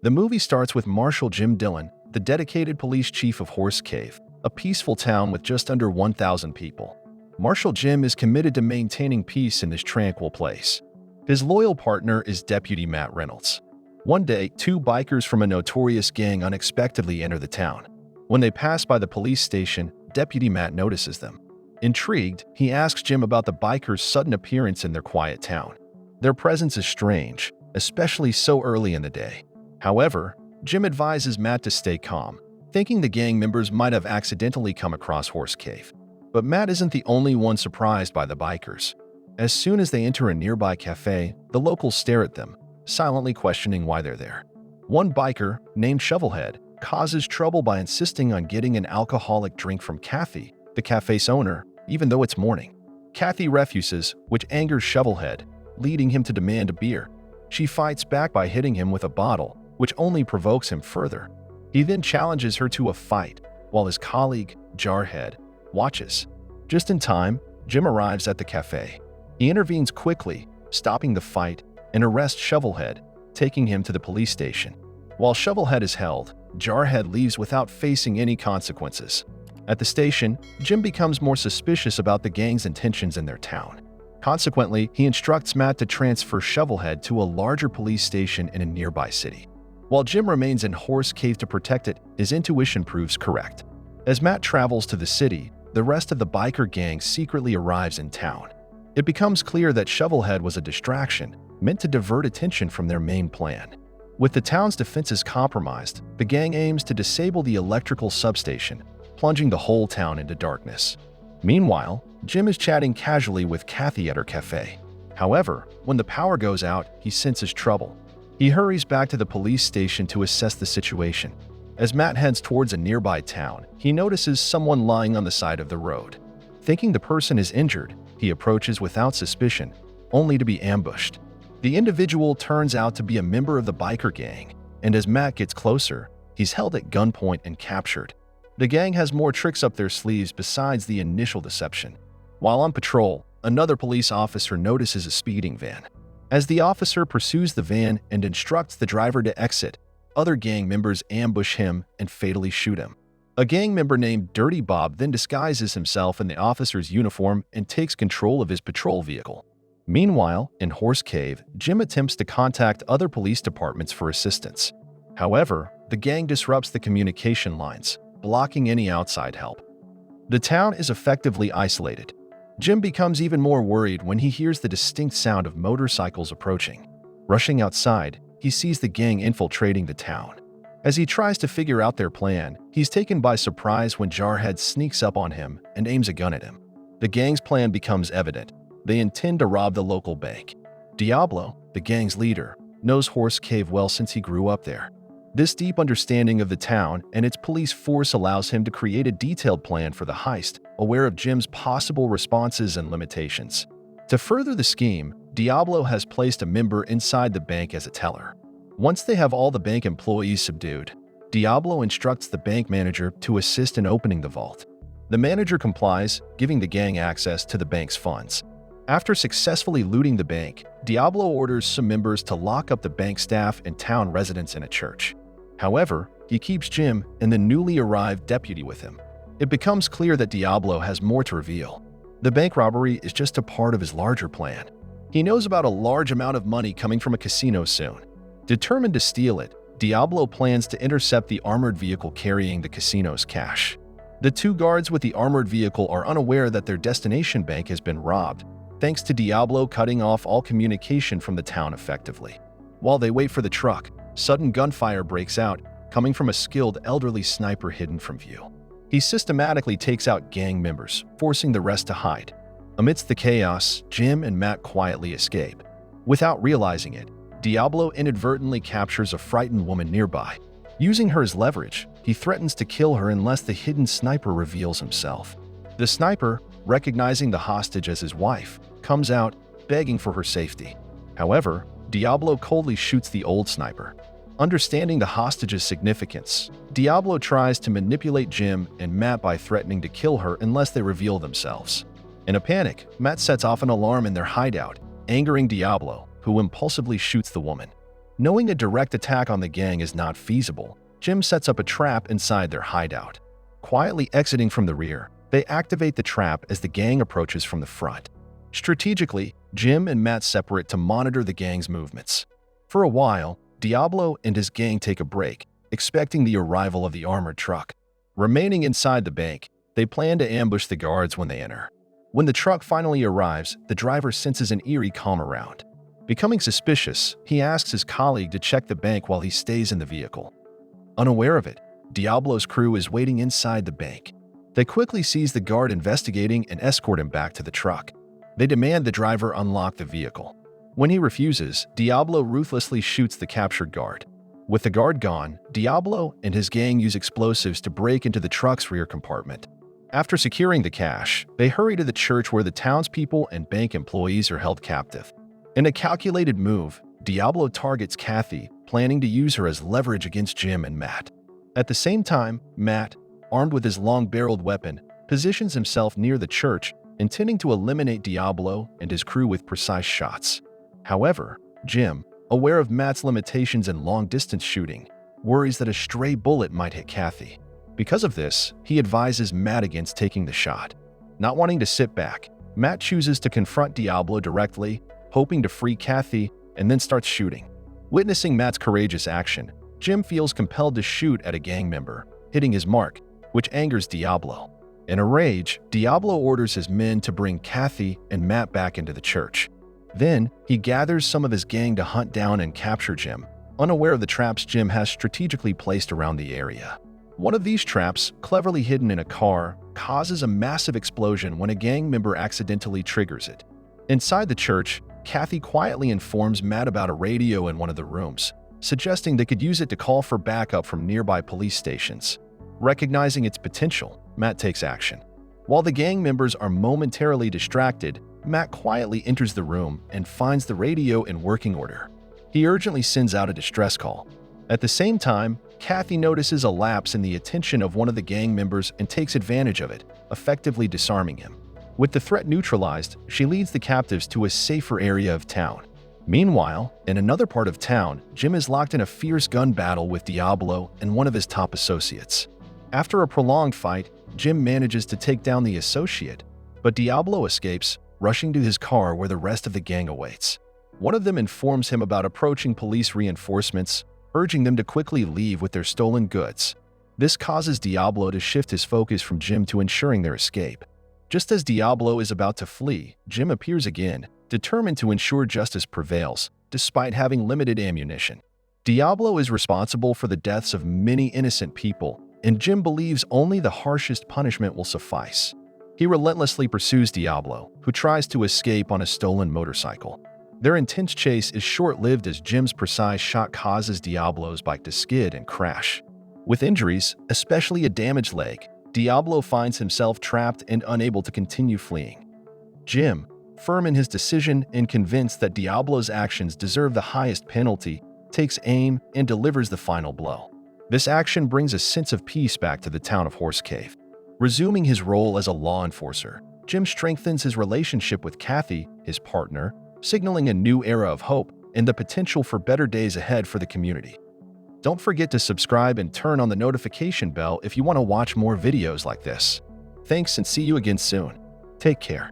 The movie starts with Marshal Jim Dillon, the dedicated police chief of Horse Cave, a peaceful town with just under 1,000 people. Marshal Jim is committed to maintaining peace in this tranquil place. His loyal partner is Deputy Matt Reynolds. One day, two bikers from a notorious gang unexpectedly enter the town. When they pass by the police station, Deputy Matt notices them. Intrigued, he asks Jim about the bikers' sudden appearance in their quiet town. Their presence is strange, especially so early in the day. However, Jim advises Matt to stay calm, thinking the gang members might have accidentally come across Horse Cave. But Matt isn't the only one surprised by the bikers. As soon as they enter a nearby cafe, the locals stare at them, silently questioning why they're there. One biker, named Shovelhead, causes trouble by insisting on getting an alcoholic drink from Kathy, the cafe's owner, even though it's morning. Kathy refuses, which angers Shovelhead, leading him to demand a beer. She fights back by hitting him with a bottle, which only provokes him further. He then challenges her to a fight, while his colleague, Jarhead, watches. Just in time, Jim arrives at the cafe. He intervenes quickly, stopping the fight, and arrests Shovelhead, taking him to the police station. While Shovelhead is held, Jarhead leaves without facing any consequences. At the station, Jim becomes more suspicious about the gang's intentions in their town. Consequently, he instructs Matt to transfer Shovelhead to a larger police station in a nearby city. While Jim remains in Horse Cave to protect it, his intuition proves correct. As Matt travels to the city, the rest of the biker gang secretly arrives in town. It becomes clear that Shovelhead was a distraction, meant to divert attention from their main plan. With the town's defenses compromised, the gang aims to disable the electrical substation, plunging the whole town into darkness. Meanwhile, Jim is chatting casually with Kathy at her cafe. However, when the power goes out, he senses trouble. He hurries back to the police station to assess the situation. As Matt heads towards a nearby town, he notices someone lying on the side of the road. Thinking the person is injured, he approaches without suspicion, only to be ambushed. The individual turns out to be a member of the biker gang, and as Matt gets closer, he's held at gunpoint and captured. The gang has more tricks up their sleeves besides the initial deception. While on patrol, another police officer notices a speeding van. As the officer pursues the van and instructs the driver to exit, other gang members ambush him and fatally shoot him. A gang member named Dirty Bob then disguises himself in the officer's uniform and takes control of his patrol vehicle. Meanwhile, in Horse Cave, Jim attempts to contact other police departments for assistance. However, the gang disrupts the communication lines, blocking any outside help. The town is effectively isolated. Jim becomes even more worried when he hears the distinct sound of motorcycles approaching. Rushing outside, he sees the gang infiltrating the town. As he tries to figure out their plan, he's taken by surprise when Jarhead sneaks up on him and aims a gun at him. The gang's plan becomes evident. They intend to rob the local bank. Diablo, the gang's leader, knows Horse Cave well since he grew up there. This deep understanding of the town and its police force allows him to create a detailed plan for the heist, aware of Jim's possible responses and limitations. To further the scheme, Diablo has placed a member inside the bank as a teller. Once they have all the bank employees subdued, Diablo instructs the bank manager to assist in opening the vault. The manager complies, giving the gang access to the bank's funds. After successfully looting the bank, Diablo orders some members to lock up the bank staff and town residents in a church. However, he keeps Jim and the newly arrived deputy with him. It becomes clear that Diablo has more to reveal. The bank robbery is just a part of his larger plan. He knows about a large amount of money coming from a casino soon. Determined to steal it, Diablo plans to intercept the armored vehicle carrying the casino's cash. The two guards with the armored vehicle are unaware that their destination bank has been robbed, thanks to Diablo cutting off all communication from the town effectively. While they wait for the truck, sudden gunfire breaks out, coming from a skilled elderly sniper hidden from view. He systematically takes out gang members, forcing the rest to hide. Amidst the chaos, Jim and Matt quietly escape. Without realizing it, Diablo inadvertently captures a frightened woman nearby. Using her as leverage, he threatens to kill her unless the hidden sniper reveals himself. The sniper, recognizing the hostage as his wife, comes out, begging for her safety. However, Diablo coldly shoots the old sniper. Understanding the hostage's significance, Diablo tries to manipulate Jim and Matt by threatening to kill her unless they reveal themselves. In a panic, Matt sets off an alarm in their hideout, angering Diablo, who impulsively shoots the woman. Knowing a direct attack on the gang is not feasible, Jim sets up a trap inside their hideout. Quietly exiting from the rear, they activate the trap as the gang approaches from the front. Strategically, Jim and Matt separate to monitor the gang's movements. For a while, Diablo and his gang take a break, expecting the arrival of the armored truck. Remaining inside the bank, they plan to ambush the guards when they enter. When the truck finally arrives, the driver senses an eerie calm around. Becoming suspicious, he asks his colleague to check the bank while he stays in the vehicle. Unaware of it, Diablo's crew is waiting inside the bank. They quickly seize the guard investigating and escort him back to the truck. They demand the driver unlock the vehicle. When he refuses, Diablo ruthlessly shoots the captured guard. With the guard gone, Diablo and his gang use explosives to break into the truck's rear compartment. After securing the cash, they hurry to the church where the townspeople and bank employees are held captive. In a calculated move, Diablo targets Kathy, planning to use her as leverage against Jim and Matt. At the same time, Matt, armed with his long-barreled weapon, positions himself near the church, intending to eliminate Diablo and his crew with precise shots. However, Jim, aware of Matt's limitations in long-distance shooting, worries that a stray bullet might hit Kathy. Because of this, he advises Matt against taking the shot. Not wanting to sit back, Matt chooses to confront Diablo directly, hoping to free Kathy, and then starts shooting. Witnessing Matt's courageous action, Jim feels compelled to shoot at a gang member, hitting his mark, which angers Diablo. In a rage, Diablo orders his men to bring Kathy and Matt back into the church. Then, he gathers some of his gang to hunt down and capture Jim, unaware of the traps Jim has strategically placed around the area. One of these traps, cleverly hidden in a car, causes a massive explosion when a gang member accidentally triggers it. Inside the church, Kathy quietly informs Matt about a radio in one of the rooms, suggesting they could use it to call for backup from nearby police stations. Recognizing its potential, Matt takes action. While the gang members are momentarily distracted, Matt quietly enters the room and finds the radio in working order. He urgently sends out a distress call. At the same time, Kathy notices a lapse in the attention of one of the gang members and takes advantage of it, effectively disarming him. With the threat neutralized, she leads the captives to a safer area of town. Meanwhile, in another part of town, Jim is locked in a fierce gun battle with Diablo and one of his top associates. After a prolonged fight, Jim manages to take down the associate, but Diablo escapes, rushing to his car where the rest of the gang awaits. One of them informs him about approaching police reinforcements, urging them to quickly leave with their stolen goods. This causes Diablo to shift his focus from Jim to ensuring their escape. Just as Diablo is about to flee, Jim appears again, determined to ensure justice prevails, despite having limited ammunition. Diablo is responsible for the deaths of many innocent people, and Jim believes only the harshest punishment will suffice. He relentlessly pursues Diablo, who tries to escape on a stolen motorcycle. Their intense chase is short-lived as Jim's precise shot causes Diablo's bike to skid and crash. With injuries, especially a damaged leg, Diablo finds himself trapped and unable to continue fleeing. Jim, firm in his decision and convinced that Diablo's actions deserve the highest penalty, takes aim and delivers the final blow. This action brings a sense of peace back to the town of Horse Cave. Resuming his role as a law enforcer, Jim strengthens his relationship with Kathy, his partner, signaling a new era of hope and the potential for better days ahead for the community. Don't forget to subscribe and turn on the notification bell if you want to watch more videos like this. Thanks and see you again soon. Take care.